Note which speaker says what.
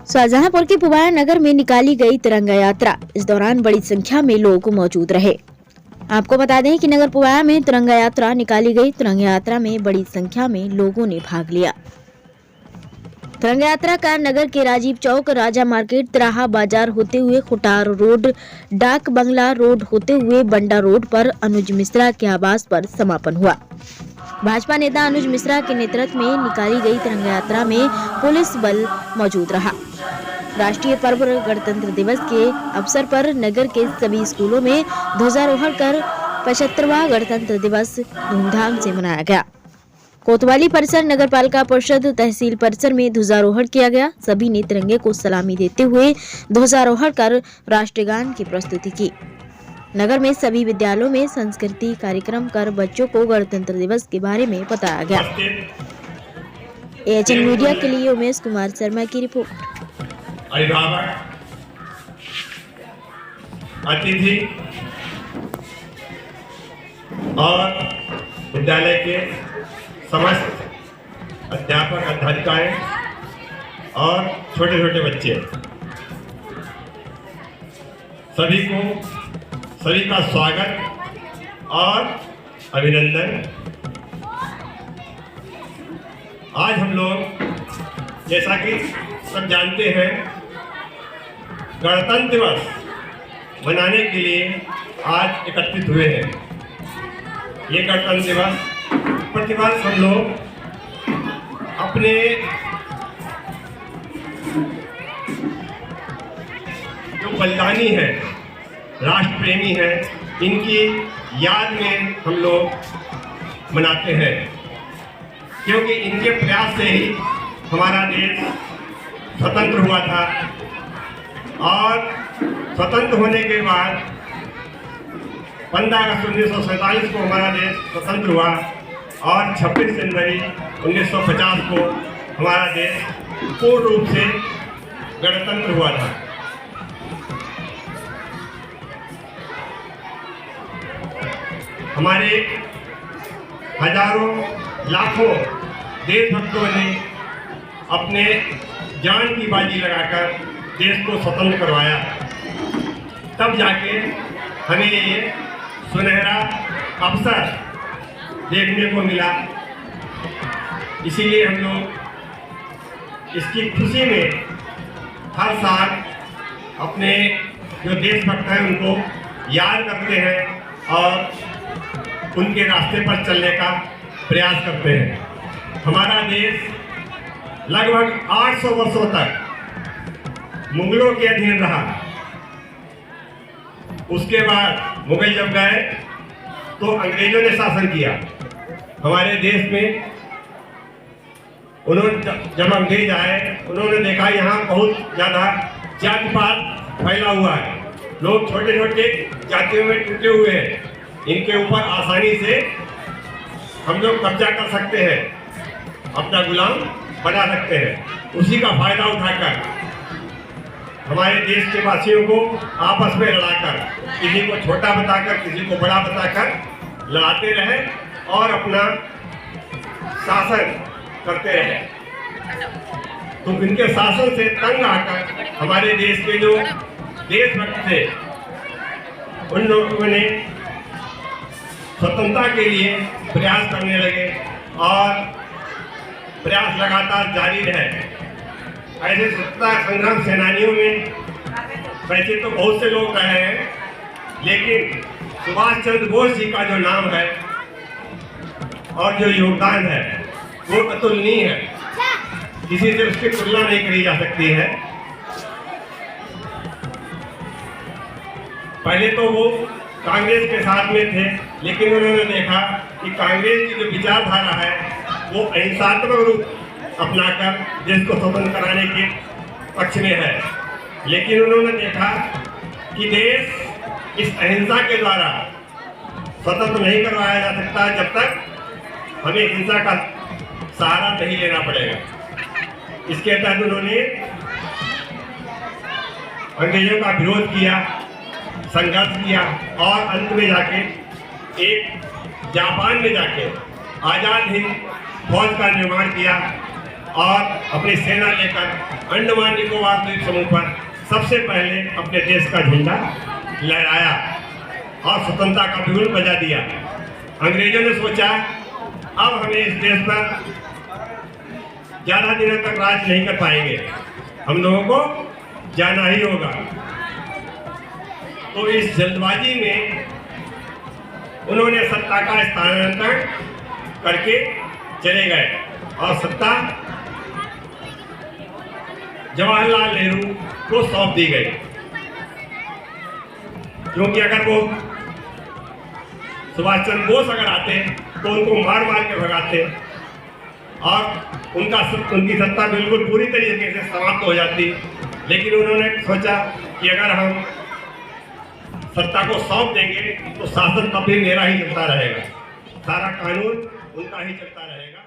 Speaker 1: शाहजहांपुर के पुवाया नगर में निकाली गई तिरंगा यात्रा। इस दौरान बड़ी संख्या में लोग मौजूद रहे। आपको बता दें कि नगर पुवाया में तिरंगा यात्रा निकाली गई। तिरंगा यात्रा में बड़ी संख्या में लोगों ने भाग लिया। तिरंगा यात्रा का नगर के राजीव चौक, राजा मार्केट, तिराहा बाजार होते हुए खुटार रोड, डाक बंगला रोड होते हुए बंडा रोड पर अनुज मिश्रा के आवास पर समापन हुआ। भाजपा नेता अनुज मिश्रा के नेतृत्व में निकाली गई तिरंगा यात्रा में पुलिस बल मौजूद रहा। राष्ट्रीय पर्व गणतंत्र दिवस के अवसर पर नगर के सभी स्कूलों में ध्वजारोहण कर 75वां गणतंत्र दिवस धूमधाम से मनाया गया। कोतवाली परिसर, नगर पालिका परिषद, तहसील परिसर में ध्वजारोहण किया गया। सभी ने तिरंगे को सलामी देते हुए ध्वजारोहण कर राष्ट्रगान की प्रस्तुति की। नगर में सभी विद्यालयों में संस्कृति कार्यक्रम कर बच्चों को गणतंत्र दिवस के बारे में बताया गया। एएचएन मीडिया के लिए उमेश कुमार शर्मा की रिपोर्ट।
Speaker 2: अभिभावक, अतिथि और विद्यालय के समस्त अध्यापक, अध्यापिकाएं और छोटे छोटे बच्चे, सभी का स्वागत और अभिनंदन। आज हम लोग जैसा कि सब जानते हैं, गणतंत्र दिवस मनाने के लिए आज एकत्रित हुए हैं। ये गणतंत्र दिवस प्रतिवर्ष हम लोग अपने जो बलिदानी हैं, राष्ट्र प्रेमी हैं, इनकी याद में हम लोग मनाते हैं, क्योंकि इनके प्रयास से ही हमारा देश स्वतंत्र हुआ था। और स्वतंत्र होने के बाद 15 अगस्त 1947 को हमारा देश स्वतंत्र हुआ और 26 जनवरी 1950 को हमारा देश पूर्ण रूप से गणतंत्र हुआ था। हमारे हजारों लाखों देशभक्तों ने अपने जान की बाजी लगाकर देश को स्वतंत्र करवाया। तब जाके हमें ये सुनहरा अवसर देखने को मिला। इसीलिए हम लोग इसकी खुशी में हर साल अपने जो देशभक्त हैं उनको याद करते हैं और उनके रास्ते पर चलने का प्रयास करते हैं। हमारा देश लगभग 800 वर्षों तक मुगलों के अधीन रहा। उसके बाद मुगल जब गए तो अंग्रेजों ने शासन किया हमारे देश में। उन्होंने जब अंग्रेज आए, उन्होंने देखा यहाँ बहुत ज़्यादा जाति पात फैला हुआ है, लोग छोटे छोटे जातियों में टूटे हुए हैं, इनके ऊपर आसानी से हम लोग कब्जा कर सकते हैं, अपना गुलाम बना सकते हैं। उसी का फायदा उठाकर हमारे देश के वासियों को आपस में लड़ाकर, किसी को छोटा बताकर किसी को बड़ा बताकर लड़ाते रहे और अपना शासन करते रहे। तो इनके शासन से तंग आकर हमारे देश के जो देशभक्त थे, उन लोगों ने स्वतंत्रता के लिए प्रयास करने लगे और प्रयास लगातार जारी रहे। ऐसे स्वतंत्रता संग्राम सेनानियों में वैसे तो बहुत से लोग रहे हैं, लेकिन सुभाष चंद्र बोस जी का जो नाम है और जो योगदान है वो अतुलनीय है, किसी से उसकी तुलना नहीं करी जा सकती है। पहले तो वो कांग्रेस के साथ में थे, लेकिन उन्होंने देखा कि कांग्रेस की जो विचारधारा है वो अहिंसात्मक रूप अपनाकर देश को स्वतंत्र कराने के पक्ष में है। लेकिन उन्होंने देखा कि देश इस अहिंसा के द्वारा स्वतंत्र नहीं करवाया जा सकता जब तक हमें हिंसा का सहारा नहीं लेना पड़ेगा। इसके तहत उन्होंने अंग्रेजों का विरोध किया, संघर्ष किया और अंत में जाके एक जापान में जाके आजाद हिंद फौज का निर्माण किया और अपनी सेना लेकर अंडमान निकोबार द्वीप समूह पर सबसे पहले अपने देश का झंडा लहराया और स्वतंत्रता का बिगुल बजा दिया। अंग्रेजों ने सोचा अब हमें इस देश पर ज़्यादा दिनों तक राज नहीं कर पाएंगे, हम लोगों को जाना ही होगा। तो इस जल्दबाजी में उन्होंने सत्ता का स्थानांतरण करके चले गए और सत्ता जवाहरलाल नेहरू को सौंप दी गई, क्योंकि अगर वो सुभाष चंद्र बोस अगर आते तो उनको मार मार के भगाते और उनकी सत्ता बिल्कुल पूरी तरीके से समाप्त हो जाती। लेकिन उन्होंने सोचा कि अगर हम सत्ता को सौंप देंगे तो शासन तब भी मेरा ही चलता रहेगा, सारा कानून उनका ही चलता रहेगा।